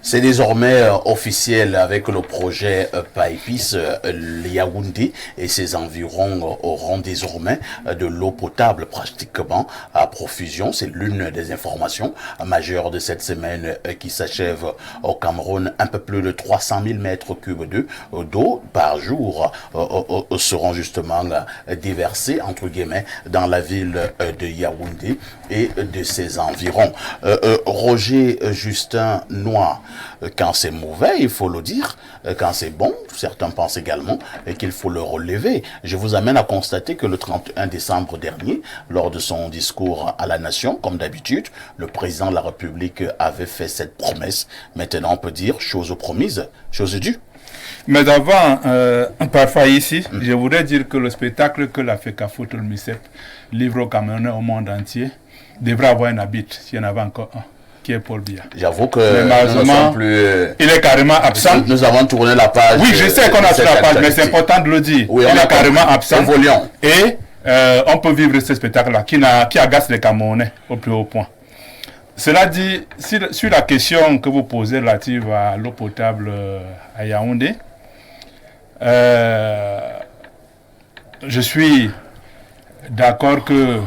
C'est désormais officiel avec le projet PAEPIS, Yaoundé et ses environs auront désormais de l'eau potable pratiquement à profusion. C'est l'une des informations majeures de cette semaine qui s'achève au Cameroun. Un peu plus de 300 000 mètres cubes d'eau par jour seront justement déversés entre guillemets dans la ville de Yaoundé et de ses environs. Roger Justin Noir, quand c'est mauvais, il faut le dire. Quand c'est bon, certains pensent également qu'il faut le relever. Je vous amène à constater que le 31 décembre dernier, lors de son discours à la nation, comme d'habitude, le président de la République avait fait cette promesse. Maintenant, on peut dire chose promise, chose due. Mais avant, parfois ici, je voudrais dire que le spectacle que la FECAFOOT, le MICEP, livre aux Camerounais au monde entier, devrait avoir un habit, s'il y en avait encore un, qui est Paul Biya. J'avoue que nous ne sommes plus... Il est carrément absent. Nous avons tourné la page. Oui, je sais qu'on a tourné la page, mais c'est important de le dire. Oui, il est carrément absent. Évoluons. Et on peut vivre ce spectacle-là qui agace les Camerounais au plus haut point. Cela dit, sur la question que vous posez relative à l'eau potable à Yaoundé, je suis d'accord qu'il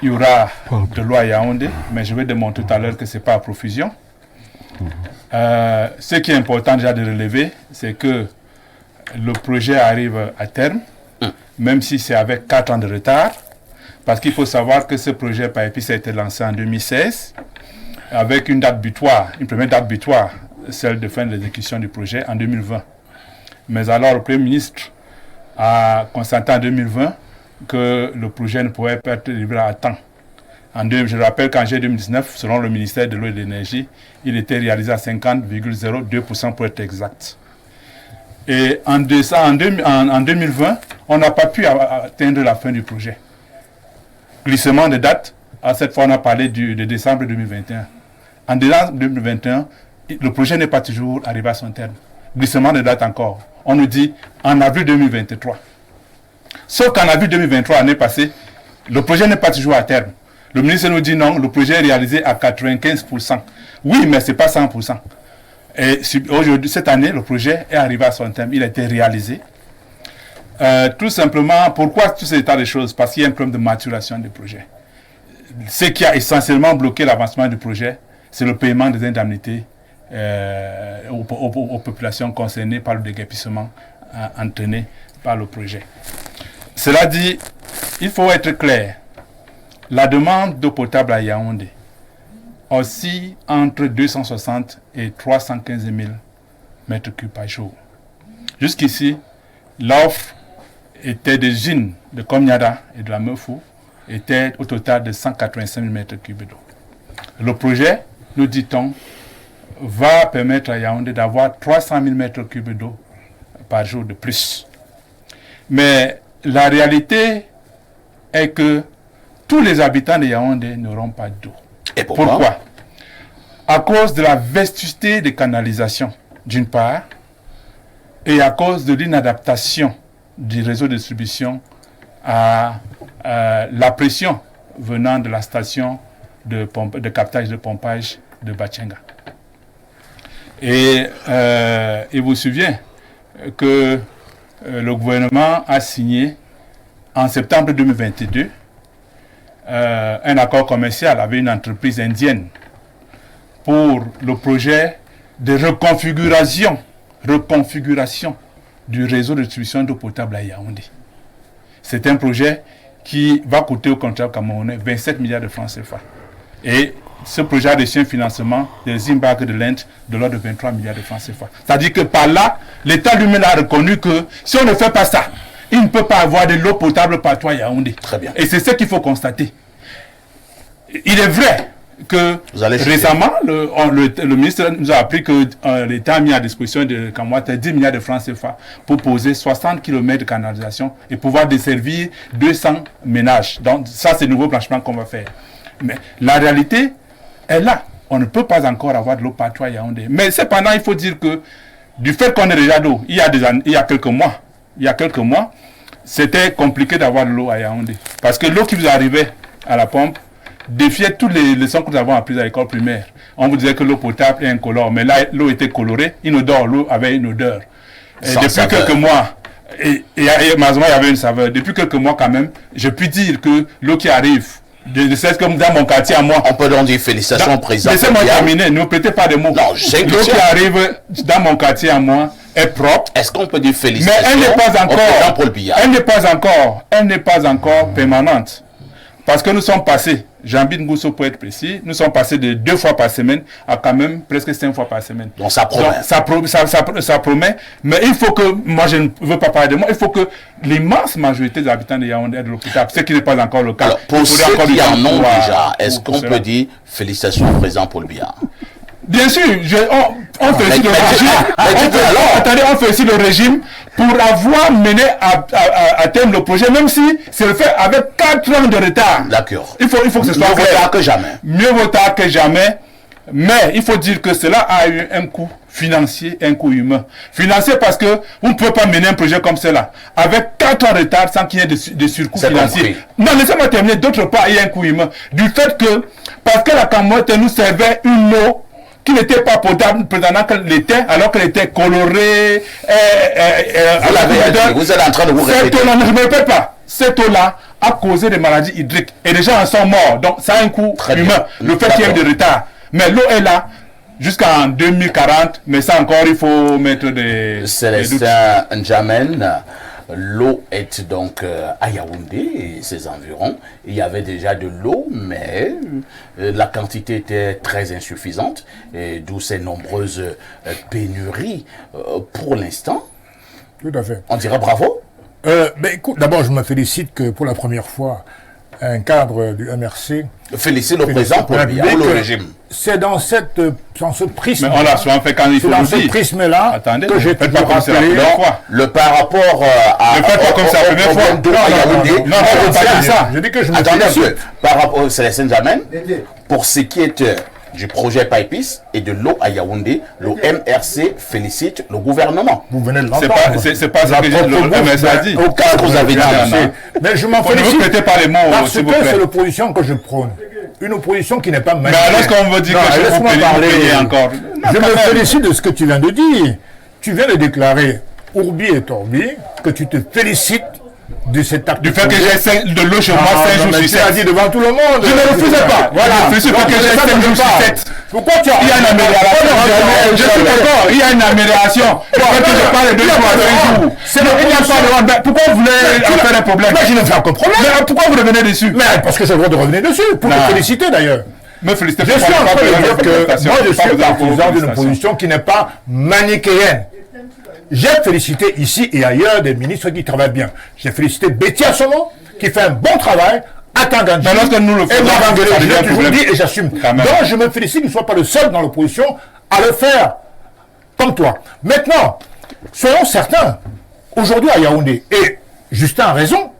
y aura de l'eau à Yaoundé, mais je vais démontrer tout à l'heure que ce n'est pas à profusion. Ce qui est important déjà de relever, c'est que le projet arrive à terme, même si c'est avec 4 ans de retard, parce qu'il faut savoir que ce projet PAEPIS a été lancé en 2016, avec une date butoir, une première date butoir, celle de fin de l'exécution du projet en 2020. Mais alors le Premier ministre a constaté en 2020 que le projet ne pouvait pas être livré à temps. Je rappelle qu'en juillet 2019, selon le ministère de l'Eau et de l'Énergie, il était réalisé à 50,02% pour être exact. Et en 2020, on n'a pas pu atteindre la fin du projet. Glissement de date, à cette fois on a parlé de décembre 2021. En décembre 2021, le projet n'est pas toujours arrivé à son terme. Glissement de date encore. On nous dit en avril 2023. Sauf qu'en avril 2023, l'année passée, le projet n'est pas toujours à terme. Le ministre nous dit non, le projet est réalisé à 95%. Oui, mais ce n'est pas 100%. Et aujourd'hui, cette année, le projet est arrivé à son terme. Il a été réalisé. Tout simplement, pourquoi tout cet état de choses? Parce qu'il y a un problème de maturation du projet. Ce qui a essentiellement bloqué l'avancement du projet, c'est le paiement des indemnités aux populations concernées par le déguerpissement entraîné par le projet. Cela dit, il faut être clair. La demande d'eau potable à Yaoundé oscille entre 260 et 315 000 mètres cubes par jour. Jusqu'ici, l'offre était des usines de Komyada et de la Meufou était au total de 185 000 mètres cubes d'eau. Le projet, nous dit-on, va permettre à Yaoundé d'avoir 300 000 mètres cubes d'eau par jour de plus. Mais la réalité est que tous les habitants de Yaoundé n'auront pas d'eau. Et pourquoi? À cause de la vétusté des canalisations, d'une part, et à cause de l'inadaptation du réseau de distribution à la pression venant de la station de captage de pompage de Bachenga. Et il vous souvient que le gouvernement a signé en septembre 2022 un accord commercial avec une entreprise indienne pour le projet de reconfiguration du réseau de distribution d'eau potable à Yaoundé. C'est un projet qui va coûter au contribuable camerounais 27 milliards de francs CFA. Et ce projet a reçu un financement de Zimbabwe de l'Inde de l'ordre de 23 milliards de francs CFA. C'est-à-dire que par là, l'État lui-même a reconnu que si on ne fait pas ça, il ne peut pas avoir de l'eau potable partout à Yaoundé. Très bien. Et c'est ce qu'il faut constater. Il est vrai que récemment, le ministre nous a appris que l'État a mis à disposition de Kamwata 10 milliards de francs CFA pour poser 60 km de canalisation et pouvoir desservir 200 ménages. Donc ça, c'est le nouveau blanchiment qu'on va faire. Mais la réalité est là. On ne peut pas encore avoir de l'eau partout à Yaoundé. Mais cependant, il faut dire que du fait qu'on ait déjà d'eau, il y a quelques mois, c'était compliqué d'avoir de l'eau à Yaoundé. Parce que l'eau qui vous arrivait à la pompe défiait toutes les leçons que nous avons apprises à l'école primaire. On vous disait que l'eau potable est incolore, mais là, l'eau était colorée, inodore, l'eau avait une odeur. Et depuis quelques mois, malheureusement, il y avait une saveur. Depuis quelques mois, quand même, je puis dire que l'eau qui arrive, c'est comme dans mon quartier à moi. On peut donc dire félicitations au président. Laissez-moi terminer, ne prêtez pas de mots. Non, je sais que l'eau qui arrive dans mon quartier à moi est propre. Est-ce qu'on peut dire félicitations? Mais elle n'est pas encore. Elle n'est pas encore permanente. Parce que nous sommes passés, Jean-Bide Ngousso pour être précis, nous sommes passés de 2 fois par semaine à quand même presque 5 fois par semaine. Donc ça promet. Donc, ça promet, mais il faut que, moi je ne veux pas parler de moi, il faut que l'immense majorité des habitants de Yaoundé aient de l'eau potable, ce qui n'est pas encore le cas. Alors, pour ceux qui en ont déjà, est-ce qu'on peut dire félicitations au président Paul Biya? Bien sûr, on félicite le régime. Attendez, on félicite le régime pour avoir mené à terme le projet, même si c'est le fait avec 4 ans de retard. D'accord. Il faut que ce soit mieux vaut tard que jamais. Mieux vaut tard que jamais. Mais il faut dire que cela a eu un coût financier et un coût humain. Financier parce que vous ne pouvez pas mener un projet comme cela avec 4 ans de retard sans qu'il y ait de surcoût financier. Non, laissez-moi terminer. D'autre part, il y a un coût humain. Du fait que, parce que la Cameroun nous servait une eau qui n'était pas potable pendant qu'elle l'était, alors qu'elle était colorée. Vous êtes en train de vous répéter. Cette eau-là, ne me répète pas. Cette eau-là a causé des maladies hydriques. Et les gens en sont morts. Donc, ça a un coût humain. Le fait qu'il y ait eu de retard. Mais l'eau est là jusqu'en 2040. Mais ça encore, il faut mettre des... Célestin N'Djamène, l'eau est donc à Yaoundé et ses environs. Il y avait déjà de l'eau, mais la quantité était très insuffisante, et d'où ces nombreuses pénuries pour l'instant. Tout à fait. On dirait bravo. Écoute, d'abord, je me félicite que pour la première fois, un cadre du MRC... Félicite le président pour le régime. C'est dans ce prisme. Mais on l'a souvent fait quand il faut dans le ce dire. prisme-là que j'ai pu rappeler. Le par rapport à... Ne faites pas comme ça la première fois. Non, je dis que je me Attendez un félicite. peu. Par rapport au Célestin N'Djamène, pour ce qui est du projet PAEPIS et de l'eau à Yaoundé, le MRC félicite le gouvernement. Vous venez de l'entendre. C'est pas ce que le MRC a dit. Au cas où vous avez dit. Mais je m'en Ne vous félicite. prêtez pas les mots, Parce s'il vous que plaît. c'est l'opposition que je prône. Une opposition qui n'est pas Mais manichéenne. alors qu'on veut dire que je vous paye encore. Je me félicite de ce que tu viens de dire. Tu viens de déclarer, Ourbi et Torbi, que tu te félicites de cet acte. Du fait que j'ai de l'eau chez moi 5 jours sur 7. Tu l'as dit devant tout le monde. Je ne refusais pas. Voilà. Je refusais pas que j'ai 5 jours sur 7. Pourquoi tu as... Il y a une amélioration. Je suis d'accord, il y a une amélioration. Le fait que je parle de 2 jours à 5 jours. C'est le problème. Pourquoi vous voulez en faire un problème? Mais je ne fais aucun problème. Mais pourquoi vous revenez dessus? Mais parce que j'ai le droit de revenir dessus, pour te féliciter d'ailleurs. Me féliciter. Je suis en train de dire que moi je suis partisan d'une opposition qui n'est pas manichéenne. J'ai félicité ici et ailleurs des ministres qui travaillent bien. J'ai félicité Betty Assomo, qui fait un bon travail, Atangandji, Mais lorsque nous le faisons, je l'ai toujours dit et j'assume. Donc je me félicite qu'il ne soit pas le seul dans l'opposition à le faire comme toi. Maintenant, soyons certains, aujourd'hui à Yaoundé, et Justin a raison,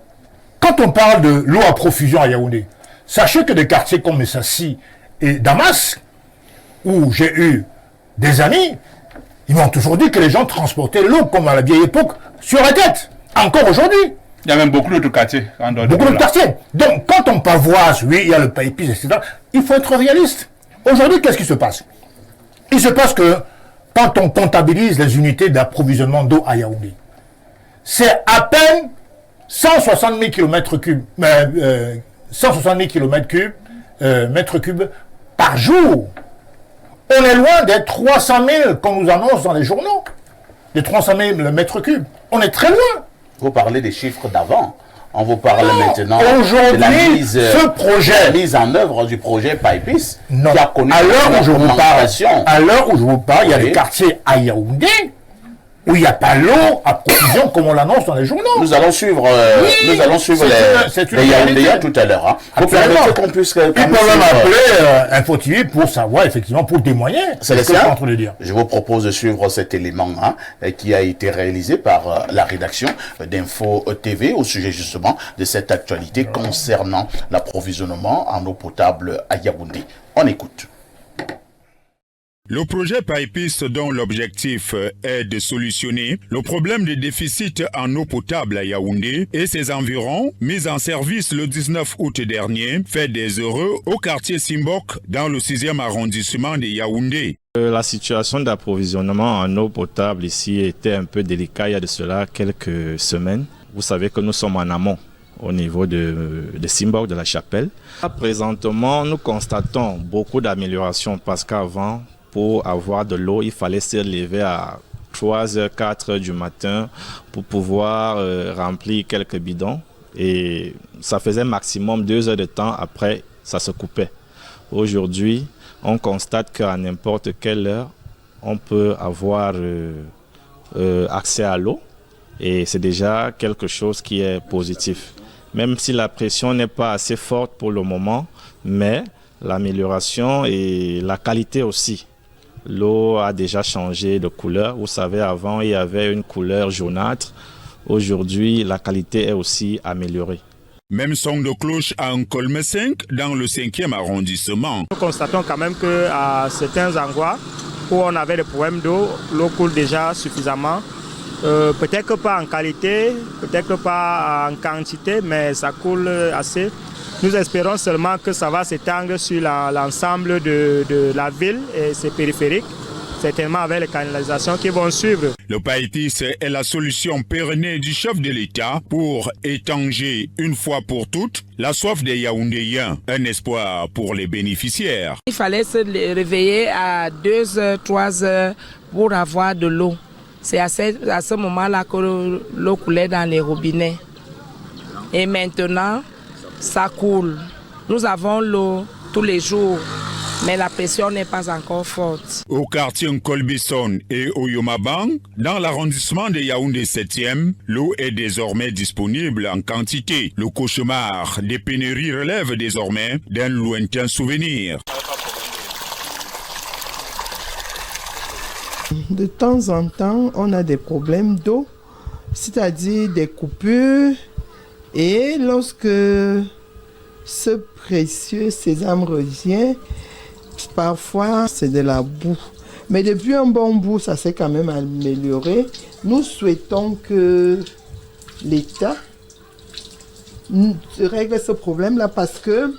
quand on parle de l'eau à profusion à Yaoundé, sachez que des quartiers comme Messassi et Damas, où j'ai eu des amis, ils m'ont toujours dit que les gens transportaient l'eau comme à la vieille époque sur la tête. Encore aujourd'hui. Il y a même beaucoup d'autres quartiers. Beaucoup d'autres quartiers. Donc, quand on pavoise, oui, il y a le PAEPIS, etc., il faut être réaliste. Aujourd'hui, qu'est-ce qui se passe? Il se passe que, quand on comptabilise les unités d'approvisionnement d'eau à Yaoundé, c'est à peine 160 000 km3, 160 000 km3, mètres cubes par jour. On est loin des 300 000 qu'on nous annonce dans les journaux. Les 300 000 mètres cubes. On est très loin. Vous parlez des chiffres d'avant. On vous parle maintenant de la mise, ce projet, la mise en œuvre du projet PAEPIS qui a connu à l'heure où je vous parle, il y a Oui. des quartiers à Yaoundé où il n'y a pas l'eau à profusion comme on l'annonce dans les journaux. Nous allons suivre, les Yaoundéens tout à l'heure. Hein. Vous permettez qu'on puisse... Ils peuvent même appeler Info TV pour savoir, effectivement, pour témoigner. C'est ce que je suis en train de dire. Je vous propose de suivre cet élément qui a été réalisé par la rédaction d'Info TV au sujet justement de cette actualité concernant l'approvisionnement en eau potable à Yaoundé. On écoute. Le projet PAEPIS, dont l'objectif est de solutionner le problème de déficit en eau potable à Yaoundé et ses environs, mis en service le 19 août dernier, fait des heureux au quartier Simbok dans le 6e arrondissement de Yaoundé. La situation d'approvisionnement en eau potable ici était un peu délicate il y a de cela quelques semaines. Vous savez que nous sommes en amont au niveau de Simbok, de la chapelle. Présentement, nous constatons beaucoup d'améliorations parce qu'avant, pour avoir de l'eau, il fallait se lever à 3h, 4h du matin pour pouvoir remplir quelques bidons. Et ça faisait maximum 2 heures de temps, après ça se coupait. Aujourd'hui, on constate qu'à n'importe quelle heure, on peut avoir accès à l'eau. Et c'est déjà quelque chose qui est positif. Même si la pression n'est pas assez forte pour le moment, mais l'amélioration et la qualité aussi. L'eau a déjà changé de couleur. Vous savez, avant, il y avait une couleur jaunâtre. Aujourd'hui, la qualité est aussi améliorée. Même son de cloche à Nkolme 5 dans le 5e arrondissement. Nous constatons quand même qu'à certains endroits où on avait des problèmes d'eau, l'eau coule déjà suffisamment. Peut-être pas en qualité, peut-être pas en quantité, mais ça coule assez. Nous espérons seulement que ça va s'étendre sur l'ensemble de la ville et ses périphériques, certainement avec les canalisations qui vont suivre. Le PAEPIS est la solution pérenne du chef de l'État pour étanger une fois pour toutes la soif des Yaoundéens, un espoir pour les bénéficiaires. Il fallait se réveiller à 2h, 3h pour avoir de l'eau. C'est à ce moment-là que l'eau coulait dans les robinets. Et maintenant, ça coule. Nous avons l'eau tous les jours, mais la pression n'est pas encore forte. Au quartier Nkolbison et au Yomabang, dans l'arrondissement de Yaoundé 7e, l'eau est désormais disponible en quantité. Le cauchemar des pénuries relève désormais d'un lointain souvenir. De temps en temps, on a des problèmes d'eau, c'est-à-dire des coupures. Et lorsque ce précieux sésame revient, parfois c'est de la boue. Mais depuis un bon bout, ça s'est quand même amélioré. Nous souhaitons que l'État règle ce problème-là parce que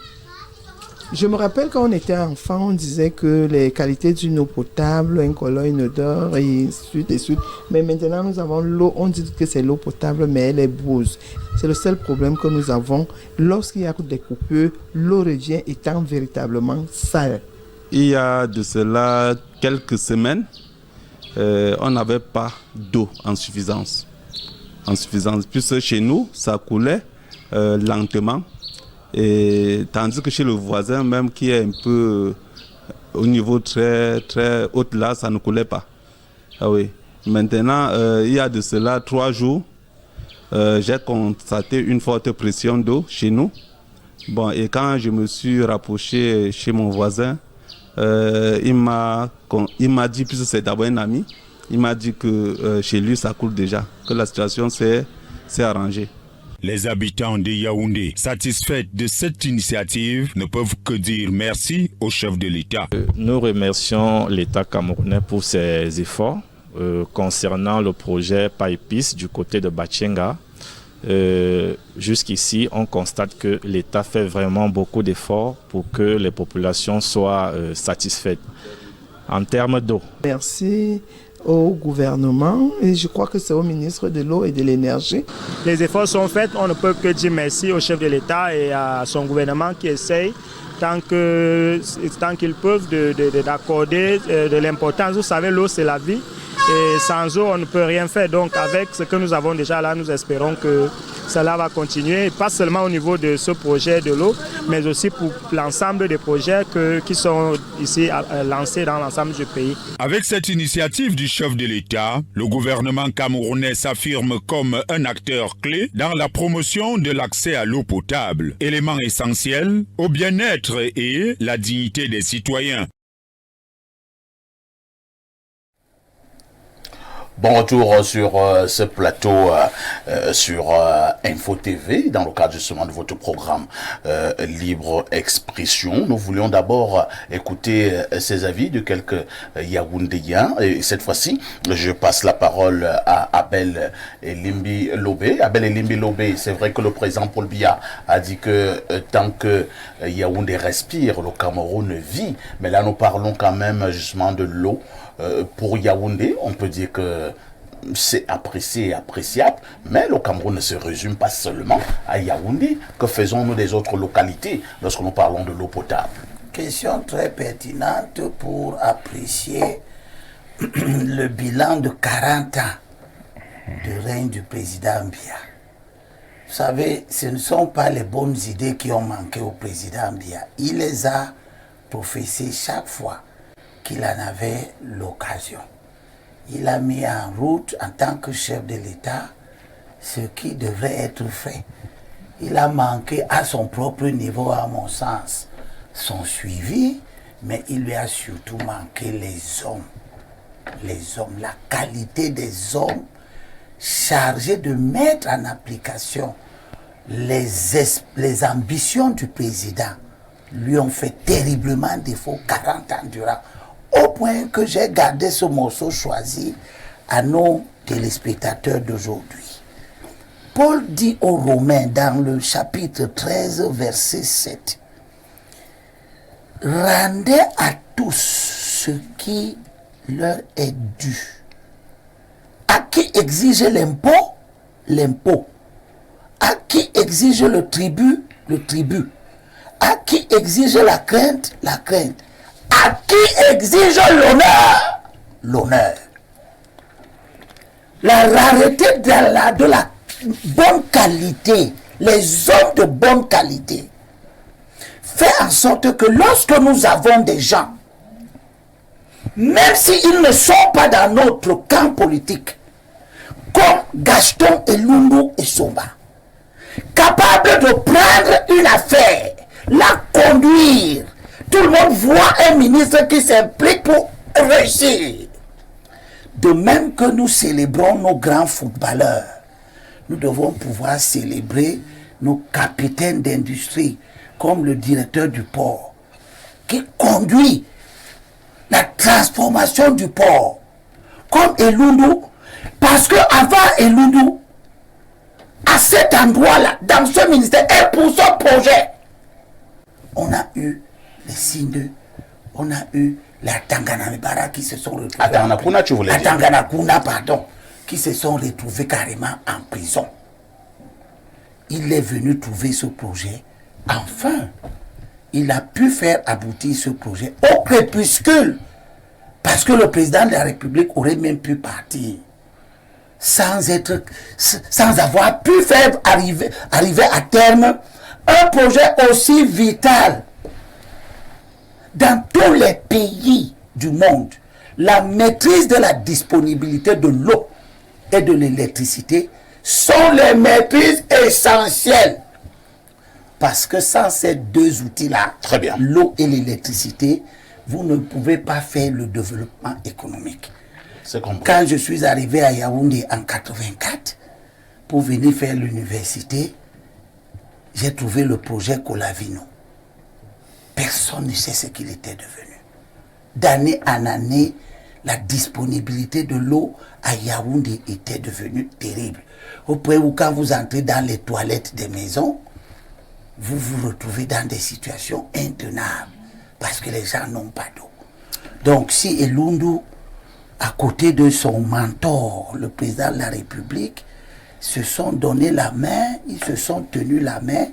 je me rappelle quand on était enfant, on disait que les qualités d'une eau potable, incolore, inodore et suite et suite. Mais maintenant, nous avons l'eau, on dit que c'est l'eau potable, mais elle est boueuse. C'est le seul problème que nous avons. Lorsqu'il y a des coupures, l'eau revient étant véritablement sale. Il y a de cela quelques semaines, on n'avait pas d'eau en suffisance. Puisque chez nous, ça coulait lentement. Et tandis que chez le voisin même qui est un peu au niveau très très haut là, ça ne coulait pas. Ah oui. Maintenant, il y a de cela 3 jours, j'ai constaté une forte pression d'eau chez nous. Bon, et quand je me suis rapproché chez mon voisin, il m'a dit, puisque c'est d'abord un ami, il m'a dit que chez lui ça coule déjà, que la situation s'est arrangée. Les habitants de Yaoundé, satisfaits de cette initiative, ne peuvent que dire merci au chef de l'État. Nous remercions l'État camerounais pour ses efforts concernant le projet PAEPIS du côté de Batchenga. Jusqu'ici, on constate que l'État fait vraiment beaucoup d'efforts pour que les populations soient satisfaites en termes d'eau. Merci au gouvernement et je crois que c'est au ministre de l'eau et de l'énergie. Les efforts sont faits, on ne peut que dire merci au chef de l'État et à son gouvernement qui essaye tant qu'ils peuvent d'accorder de l'importance. Vous savez, l'eau c'est la vie et sans eau on ne peut rien faire. Donc avec ce que nous avons déjà là, nous espérons que cela va continuer, pas seulement au niveau de ce projet de l'eau, mais aussi pour l'ensemble des projets qui sont ici lancés dans l'ensemble du pays. Avec cette initiative du chef de l'État, le gouvernement camerounais s'affirme comme un acteur clé dans la promotion de l'accès à l'eau potable, élément essentiel au bien-être et la dignité des citoyens. Bon retour sur ce plateau sur Info TV dans le cadre justement de votre programme Libre Expression. Nous voulions d'abord écouter ces avis de quelques Yaoundéens et cette fois-ci je passe la parole à Abel Elimbi Lobé. Abel Elimbi Lobé, c'est vrai que le président Paul Biya a dit que tant que Yaoundé respire, le Cameroun vit, mais là nous parlons quand même justement de l'eau. Pour Yaoundé, on peut dire que c'est apprécié et appréciable, mais le Cameroun ne se résume pas seulement à Yaoundé. Que faisons-nous des autres localités lorsque nous parlons de l'eau potable? Question très pertinente pour apprécier le bilan de 40 ans de règne du président Biya. Vous savez, ce ne sont pas les bonnes idées qui ont manqué au président Biya. Il les a professées chaque fois qu'il en avait l'occasion. Il a mis en route, en tant que chef de l'État, ce qui devrait être fait. Il a manqué à son propre niveau, à mon sens, son suivi, mais il lui a surtout manqué les hommes. Les hommes, la qualité des hommes chargés de mettre en application les ambitions du président lui ont fait terriblement défaut 40 ans durant. Au point que j'ai gardé ce morceau choisi à nos téléspectateurs d'aujourd'hui. Paul dit aux Romains dans le chapitre 13, verset 7, « Rendez à tous ce qui leur est dû. À qui exige l'impôt, l'impôt. À qui exige le tribut, le tribut. À qui exige la crainte, la crainte. À qui exige l'honneur, l'honneur. » La rareté de la bonne qualité, les hommes de bonne qualité, fait en sorte que lorsque nous avons des gens, même s'ils ne sont pas dans notre camp politique, comme Gaston Elundu et Somba, capables de prendre une affaire, la conduire. Tout le monde voit un ministre qui s'implique pour réussir. De même que nous célébrons nos grands footballeurs, nous devons pouvoir célébrer nos capitaines d'industrie, comme le directeur du port, qui conduit la transformation du port, comme Elundu, parce qu'avant Elundu, à cet endroit-là, dans ce ministère, et pour ce projet, on a eu les signes, on a eu la Tanganamibara qui se sont retrouvés. À Tanganakuna, tu voulais dire? À Tanganakuna, pardon, qui se sont retrouvés carrément en prison. Il est venu trouver ce projet. Enfin, il a pu faire aboutir ce projet au crépuscule. Parce que le président de la République aurait même pu partir sans avoir pu faire arriver à terme un projet aussi vital. Dans tous les pays du monde, la maîtrise de la disponibilité de l'eau et de l'électricité sont les maîtrises essentielles. Parce que sans ces deux outils-là, l'eau et l'électricité, vous ne pouvez pas faire le développement économique. Quand je suis arrivé à Yaoundé en 84, pour venir faire l'université, j'ai trouvé le projet Colavino. Personne ne sait ce qu'il était devenu. D'année en année, la disponibilité de l'eau à Yaoundé était devenue terrible. Au point où quand vous entrez dans les toilettes des maisons, vous vous retrouvez dans des situations intenables parce que les gens n'ont pas d'eau. Donc si Elundu, à côté de son mentor, le président de la République, se sont donné la main, ils se sont tenus la main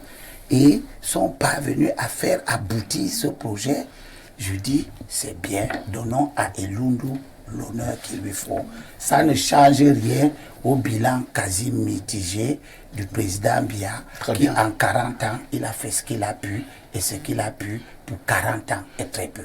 et sont parvenus à faire aboutir ce projet, je dis, c'est bien, donnons à Elundu l'honneur qu'il lui faut. Ça ne change rien au bilan quasi mitigé du président Biya, qui en 40 ans, il a fait ce qu'il a pu, et ce qu'il a pu pour 40 ans est très peu.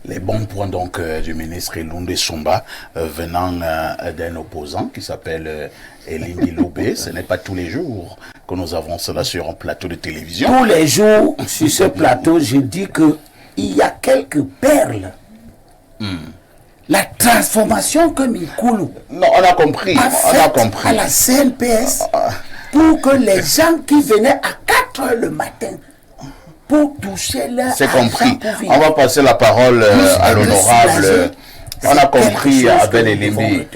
Les bons points donc du ministre Elundu Somba venant d'un opposant qui s'appelle Elimbi Lobé. Ce n'est pas tous les jours que nous avons cela sur un plateau de télévision. Tous les jours sur ce plateau, je dis qu'il y a quelques perles la transformation que Mikoulou Non, on a compris. a faite à la CNPS pour que les gens qui venaient à 4 h le matin pour toucher leur C'est argent compris. pour vivre. On va passer la parole à l'honorable. On a compris, Abel Elimbi.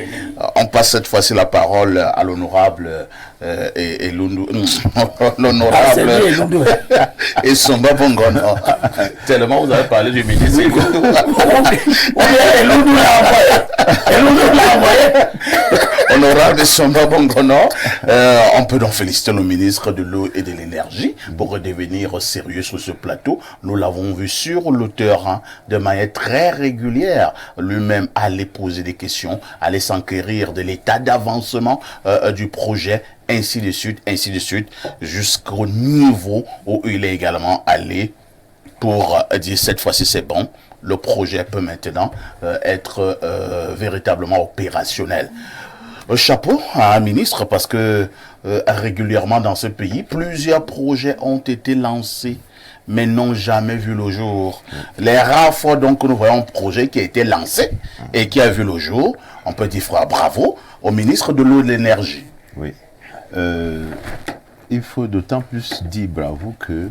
On passe cette fois-ci la parole à l'honorable et l'honorable et Somba Bongono. Tellement vous avez parlé du ministre. Honorable Somba Bongono, on peut donc féliciter le ministre de l'eau et de l'énergie pour redevenir sérieux sur ce plateau. Nous l'avons vu sur le terrain de manière très régulière. Lui-même allait poser des questions, allait s'enquérir de l'état d'avancement du projet, ainsi de suite, jusqu'au niveau où il est également allé pour dire cette fois-ci c'est bon. Le projet peut maintenant être véritablement opérationnel. Chapeau à un ministre parce que régulièrement dans ce pays, plusieurs projets ont été lancés mais n'ont jamais vu le jour. Les rares fois donc que nous voyons un projet qui a été lancé et qui a vu le jour, on peut dire bravo au ministre de l'eau et de l'énergie. Oui. Il faut d'autant plus dire bravo que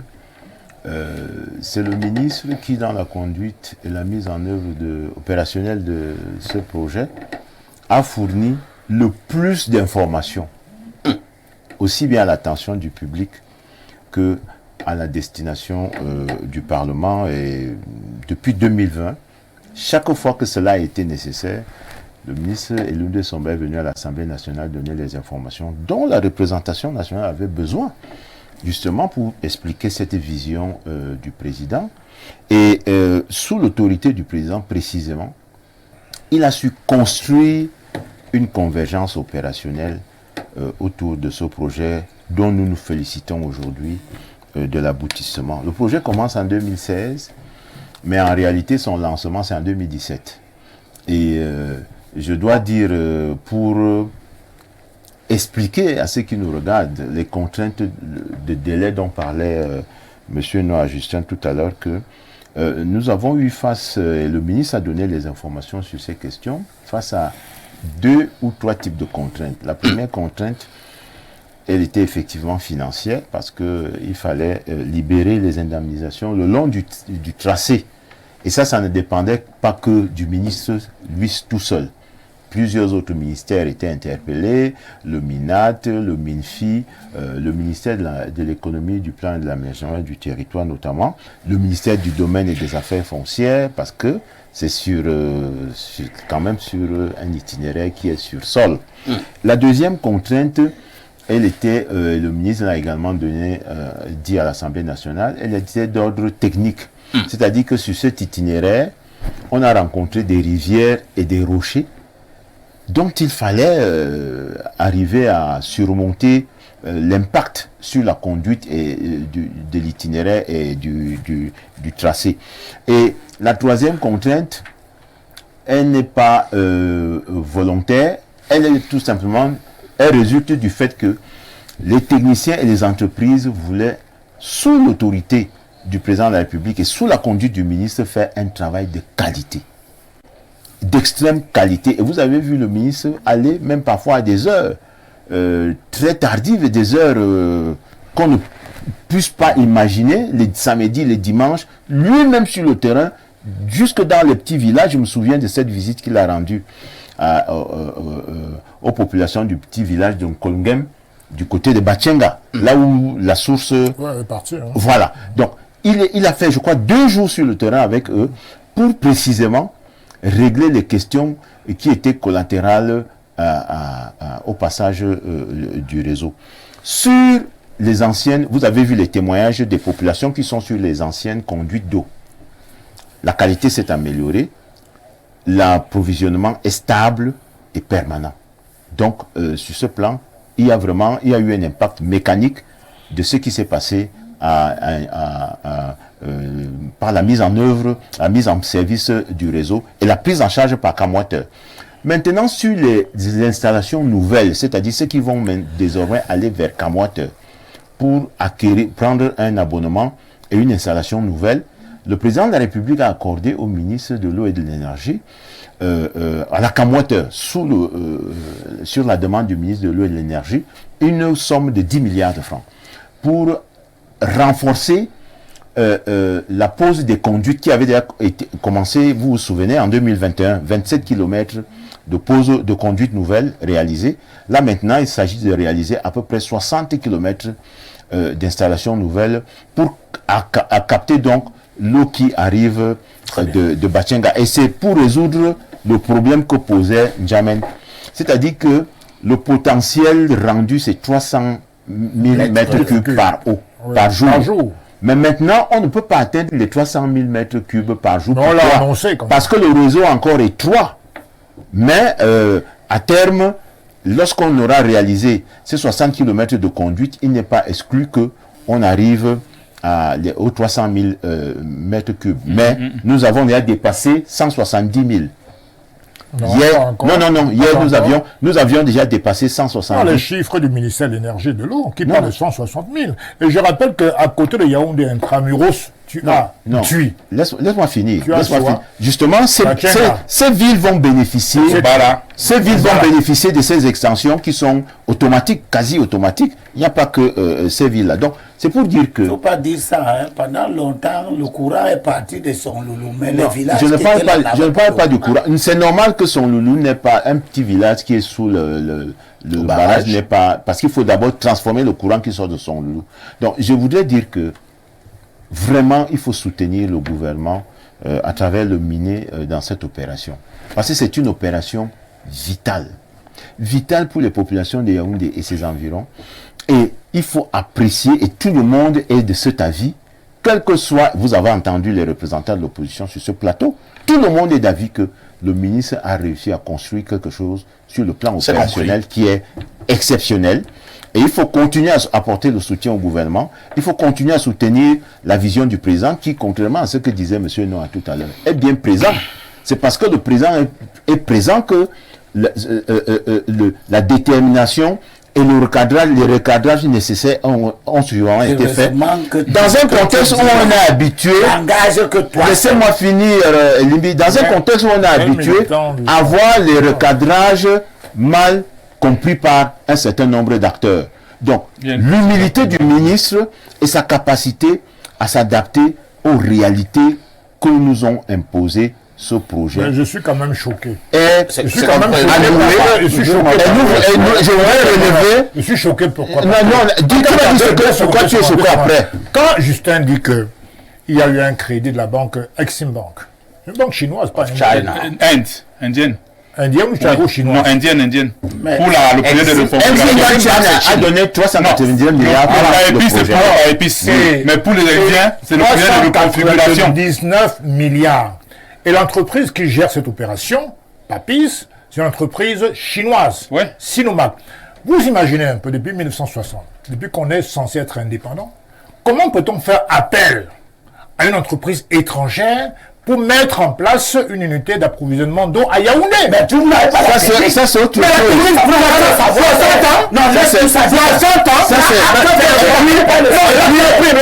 c'est le ministre qui, dans la conduite et la mise en œuvre opérationnelle de ce projet, a fourni le plus d'informations, aussi bien à l'attention du public que à la destination du Parlement. Et depuis 2020, chaque fois que cela a été nécessaire, le ministre Elunde Somba est venu à l'Assemblée nationale donner les informations dont la représentation nationale avait besoin, justement pour expliquer cette vision du président. Et sous l'autorité du président précisément, il a su construire une convergence opérationnelle autour de ce projet dont nous nous félicitons aujourd'hui de l'aboutissement. Le projet commence en 2016, mais en réalité son lancement c'est en 2017. Et je dois dire, pour expliquer à ceux qui nous regardent les contraintes de délai dont parlait M. Noah Justin tout à l'heure, que nous avons eu face, et le ministre a donné les informations sur ces questions, face à 2 ou 3 types de contraintes. La première contrainte, elle était effectivement financière parce qu'il fallait libérer les indemnisations le long du tracé. Et ça ne dépendait pas que du ministre, lui tout seul. Plusieurs autres ministères étaient interpellés, le MINAT, le MINFI, le ministère de l'économie, du plan et de l'aménagement du territoire notamment, le ministère du domaine et des affaires foncières, parce que c'est quand même sur un itinéraire qui est sur sol. La deuxième contrainte, elle était, le ministre l'a également dit à l'Assemblée nationale, elle était d'ordre technique. C'est-à-dire que sur cet itinéraire, on a rencontré des rivières et des rochers dont il fallait arriver à surmonter l'impact sur la conduite de l'itinéraire et du tracé. Et la troisième contrainte, elle n'est pas volontaire, elle est tout simplement, elle résulte du fait que les techniciens et les entreprises voulaient, sous l'autorité du président de la République et sous la conduite du ministre, faire un travail de qualité, d'extrême qualité. Et vous avez vu le ministre aller même parfois à des heures très tardives et des heures qu'on ne puisse pas imaginer, les samedis, les dimanches, lui-même sur le terrain, jusque dans les petits villages. Je me souviens de cette visite qu'il a rendue aux populations du petit village de Nkolngem, du côté de Bachenga, là où la source... Ouais, est partie, hein. Voilà. Donc, il a fait, je crois, 2 jours sur le terrain avec eux pour précisément régler les questions qui étaient collatérales au passage du réseau. Sur les anciennes, vous avez vu les témoignages des populations qui sont sur les anciennes conduites d'eau. La qualité s'est améliorée, l'approvisionnement est stable et permanent. Donc, sur ce plan, il y a eu un impact mécanique de ce qui s'est passé par la mise en œuvre, la mise en service du réseau et la prise en charge par Camwater. Maintenant, sur les installations nouvelles, c'est-à-dire ceux qui vont désormais aller vers Camwater pour prendre un abonnement et une installation nouvelle, le président de la République a accordé au ministre de l'eau et de l'énergie, à la Camoite, sur la demande du ministre de l'eau et de l'énergie, une somme de 10 milliards de francs pour renforcer la pose des conduites qui avait déjà été commencée, vous vous souvenez, en 2021, 27 km de pose de conduites nouvelles réalisées. Là maintenant, il s'agit de réaliser à peu près 60 km d'installations nouvelles pour capter donc l'eau qui arrive de Bachenga. Et c'est pour résoudre le problème que posait N'Djamène. C'est-à-dire que le potentiel rendu, c'est 300 000 mètres cubes par jour. Mais maintenant, on ne peut pas atteindre les 300 000 mètres cubes par jour. On l'a annoncé. Parce que le réseau encore est étroit. Mais à terme, lorsqu'on aura réalisé ces 60 km de conduite, il n'est pas exclu qu'on arrive aux 300 000 mètres cubes. Mais nous avons déjà dépassé 170 000. Hier, nous avions déjà dépassé 160 000. Les chiffres du ministère de l'Énergie et de l'eau qui parlent de 160 000. Et je rappelle qu'à côté de Yaoundé intramuros, tu as TUI. Laisse-moi finir. Justement, ces villes vont bénéficier. Ces villes vont bénéficier de ces extensions qui sont automatiques, quasi automatiques. Il n'y a pas que ces villes-là. Donc, c'est pour dire que... Il ne faut pas dire ça. Hein. Pendant longtemps, le courant est parti de Son Loulou. Mais les villages... Je ne parle pas du courant. C'est normal que Son Loulou n'est pas un petit village qui est sous le barrage. N'est pas, parce qu'il faut d'abord transformer le courant qui sort de Son Loulou. Donc, je voudrais dire que vraiment, il faut soutenir le gouvernement à travers le MINE dans cette opération. Parce que c'est une opération vitale. Vitale pour les populations de Yaoundé et ses environs. Et il faut apprécier, et tout le monde est de cet avis, quel que soit, vous avez entendu les représentants de l'opposition sur ce plateau, tout le monde est d'avis que le ministre a réussi à construire quelque chose sur le plan opérationnel qui est exceptionnel. Et il faut continuer à apporter le soutien au gouvernement. Il faut continuer à soutenir la vision du président qui, contrairement à ce que disait M. Noah tout à l'heure, est bien présent. C'est parce que le président est présent que la détermination et les recadrages nécessaires ont souvent été faits. Dans un contexte où on est habitué, laissez-moi finir, Limbi, dans un contexte où on est habitué à voir les recadrages mal compris par un certain nombre d'acteurs. Donc, l'humilité du ministre et sa capacité à s'adapter aux réalités que nous ont imposées ce projet. Mais je suis quand même choqué. Je suis quand même choqué. Je suis choqué pourquoi. Pourquoi tu es choqué après. Quand Justin dit que il y a eu un crédit de la banque Exim Bank, une banque chinoise, pas indienne. Indienne ou chinoise? Non, indienne. Pour le projet de reformulation. a donné 399 milliards pour le projet. Mais pour les Indiens, c'est le projet de reconfiguration. 19 milliards. Et l'entreprise qui gère cette opération, Papis, c'est une entreprise chinoise, Sinomac. Vous imaginez un peu, depuis 1960, depuis qu'on est censé être indépendant, comment peut-on faire appel à une entreprise étrangère pour mettre en place une unité d'approvisionnement d'eau à Yaoundé? Mais tu n'as pas la technique. Ça, c'est autre chose. Non, le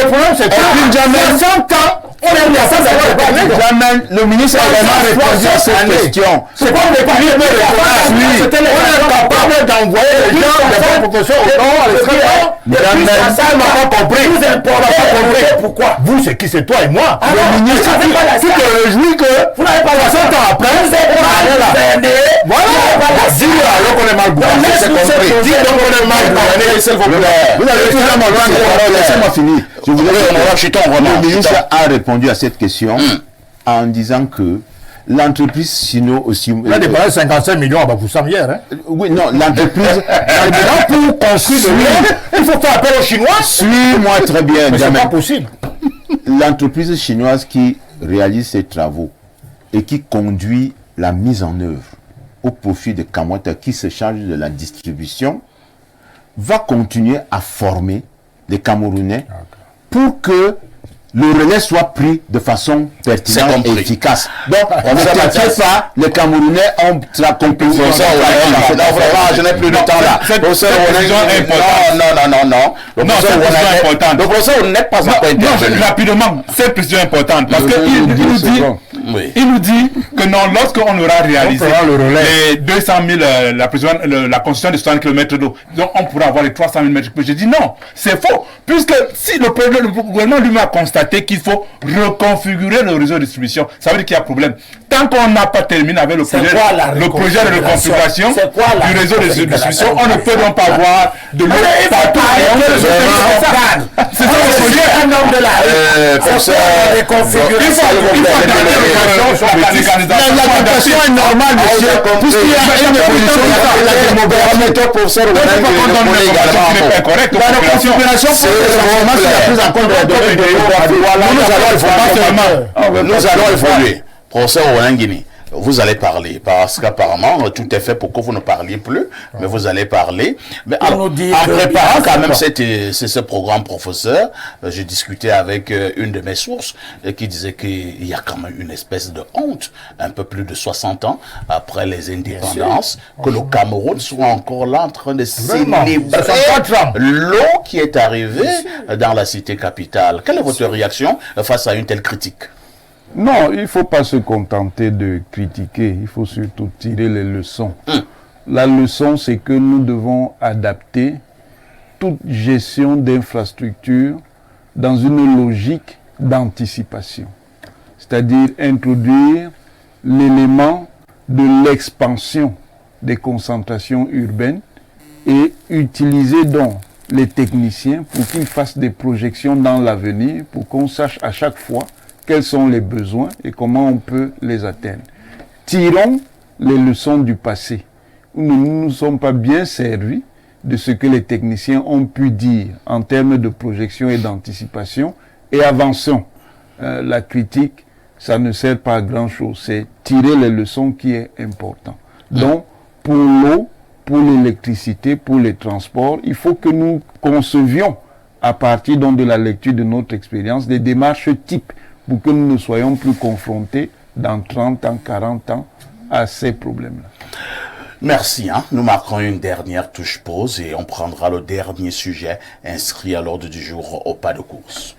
problème, c'est que le ministre a vraiment répondu à cette question. C'est pas le parler de c'était capable d'envoyer les gens, des professeurs au Nord, à l'extrême. Ça n'a pas compris. Vous n'avez pas compris. Pourquoi? Vous, c'est qui? C'est toi et moi. Le ministre, tu te réjouis que vous n'avez pas 60 ans après, vous êtes mal gouverné. Voilà. Dis-le alors qu'on est mal gouverné. C'est compris. Dis donc qu'on est mal gouverné, s'il vous plaît. Vous avez toujours mal gouverné. Laissez-moi finir. Je voudrais le ministre a répondu à cette question en disant que l'entreprise Sino aussi... Il a dépassé 55 millions à Bafoussam hier. Hein? Oui, non, l'entreprise... pour construire de l'eau, il faut faire appel aux Chinois. Suis-moi très bien. Mais c'est pas possible. L'entreprise chinoise qui réalise ces travaux et qui conduit la mise en œuvre au profit de Kamwata qui se charge de la distribution va continuer à former les Camerounais pour que le relais soit pris de façon pertinente et efficace. Donc, on ne t'inquiète pas, les Camerounais ont la compétition. Je n'ai plus de temps là. Cette précision est importante. Le professeur n'est pas encore intervenu. Non, rapidement, cette précision est importante parce qu'il nous dit que non, lorsqu'on aura réalisé les 200 000, la construction de 60 km d'eau, donc on pourra avoir les 300 000 mètres cubes. Je dis non, c'est faux, puisque si le gouvernement lui-même a constaté qu'il faut reconfigurer le réseau de distribution, ça veut dire qu'il y a problème. Tant qu'on n'a pas terminé avec le projet de reconfiguration du réseau de distribution, on ne peut donc pas avoir de l'eau partout. C'est ça le projet. L'adaptation est normale, monsieur, puisqu'il y a une évolution de la démographie. La reconfiguration pour la prise en compte de la démographie. Nous allons évoluer. Professeur Ouangini, vous allez parler, parce qu'apparemment, tout est fait pour que vous ne parliez plus, mais vous allez parler. Mais alors, en préparant quand même ce programme, professeur, j'ai discuté avec une de mes sources qui disait qu'il y a quand même une espèce de honte, un peu plus de 60 ans après les indépendances, que le Cameroun soit encore là en train de célébrer l'eau qui est arrivée dans la cité capitale. Quelle est votre réaction face à une telle critique? Non, il ne faut pas se contenter de critiquer, il faut surtout tirer les leçons. La leçon, c'est que nous devons adapter toute gestion d'infrastructures dans une logique d'anticipation. C'est-à-dire introduire l'élément de l'expansion des concentrations urbaines et utiliser donc les techniciens pour qu'ils fassent des projections dans l'avenir, pour qu'on sache à chaque fois quels sont les besoins et comment on peut les atteindre. Tirons les leçons du passé, où nous ne nous sommes pas bien servis de ce que les techniciens ont pu dire en termes de projection et d'anticipation, et avançons. La critique, ça ne sert pas à grand-chose, c'est tirer les leçons qui est important. Donc, pour l'eau, pour l'électricité, pour les transports, il faut que nous concevions, à partir donc de la lecture de notre expérience, des démarches types, pour que nous ne soyons plus confrontés dans 30 ans, 40 ans à ces problèmes-là. Merci. Nous marquerons une dernière touche pause et on prendra le dernier sujet inscrit à l'ordre du jour au pas de course.